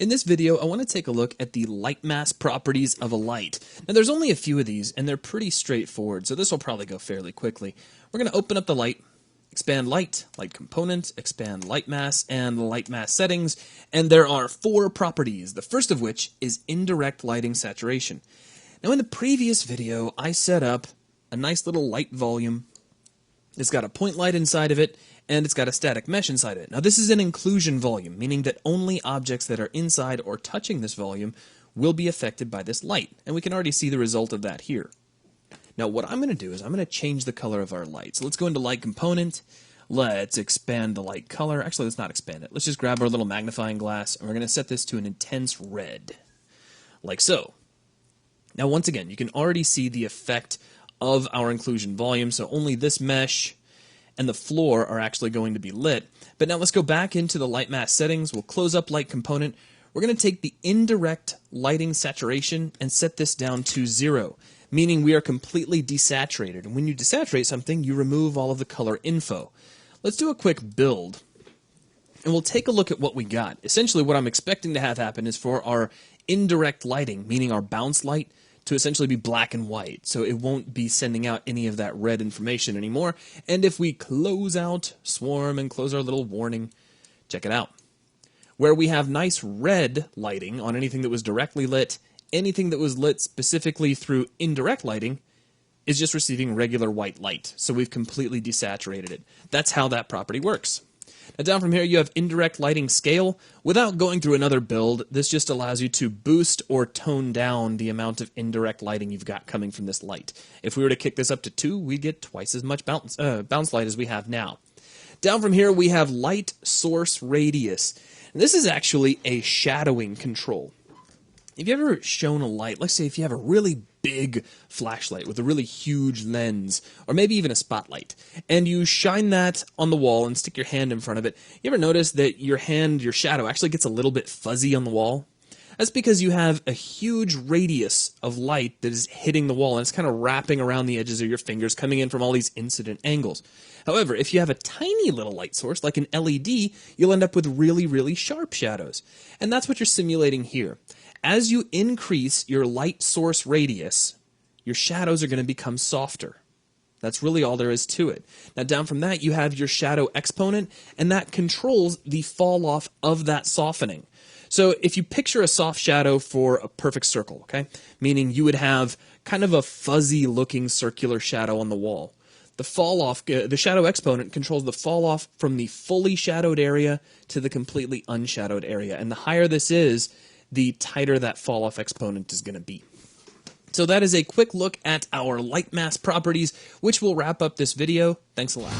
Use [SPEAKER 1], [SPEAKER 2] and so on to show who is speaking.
[SPEAKER 1] In this video, I want to take a look at the Lightmass properties of a light. Now, there's only a few of these, and they're pretty straightforward, so this will probably go fairly quickly. We're going to open up the light, expand light, light component, expand Lightmass, and Lightmass settings, and there are 4 properties, the first of which is indirect lighting saturation. Now, in the previous video, I set up a nice little light volume. It's got a point light inside of it, and it's got a static mesh inside of it. Now, this is an inclusion volume, meaning that only objects that are inside or touching this volume will be affected by this light, and we can already see the result of that here. Now, what I'm going to do is I'm going to change the color of our light. So let's go into light component. Let's expand the light color. Actually, let's not expand it. Let's just grab our little magnifying glass, and we're going to set this to an intense red, like so. Now, once again, you can already see the effect of our inclusion volume, so only this mesh and the floor are actually going to be lit. But now let's go back into the Lightmass settings. We'll close up light component. We're going to take the indirect lighting saturation and set this down to 0, meaning we are completely desaturated. And when you desaturate something, you remove all of the color info. Let's do a quick build, and we'll take a look at what we got. Essentially, what I'm expecting to have happen is for our indirect lighting, meaning our bounce light, to essentially be black and white, so it won't be sending out any of that red information anymore. And if we close out Swarm and close our little warning, check it out. Where we have nice red lighting on anything that was directly lit, anything that was lit specifically through indirect lighting is just receiving regular white light. So we've completely desaturated it. That's how that property works. Now down from here you have indirect lighting scale. Without going through another build, this just allows you to boost or tone down the amount of indirect lighting you've got coming from this light. If we were to kick this up to 2, we'd get twice as much bounce light as we have now. Down from here we have light source radius. And this is actually a shadowing control. Have you ever shown a light, let's say if you have a really big flashlight with a really huge lens, or maybe even a spotlight, and you shine that on the wall and stick your hand in front of it, you ever notice that your hand, your shadow, actually gets a little bit fuzzy on the wall? That's because you have a huge radius of light that is hitting the wall, and it's kind of wrapping around the edges of your fingers, coming in from all these incident angles. However, if you have a tiny little light source, like an LED, you'll end up with really, really sharp shadows. And that's what you're simulating here. As you increase your light source radius, your shadows are going to become softer. That's really all there is to it. Now down from that, you have your shadow exponent, and that controls the fall off of that softening. So if you picture a soft shadow for a perfect circle, okay, meaning you would have kind of a fuzzy looking circular shadow on the wall. The fall off, the shadow exponent controls the fall off from the fully shadowed area to the completely unshadowed area. And the higher this is, the tighter that fall off exponent is going to be. So that is a quick look at our Lightmass properties, which will wrap up this video. Thanks a lot.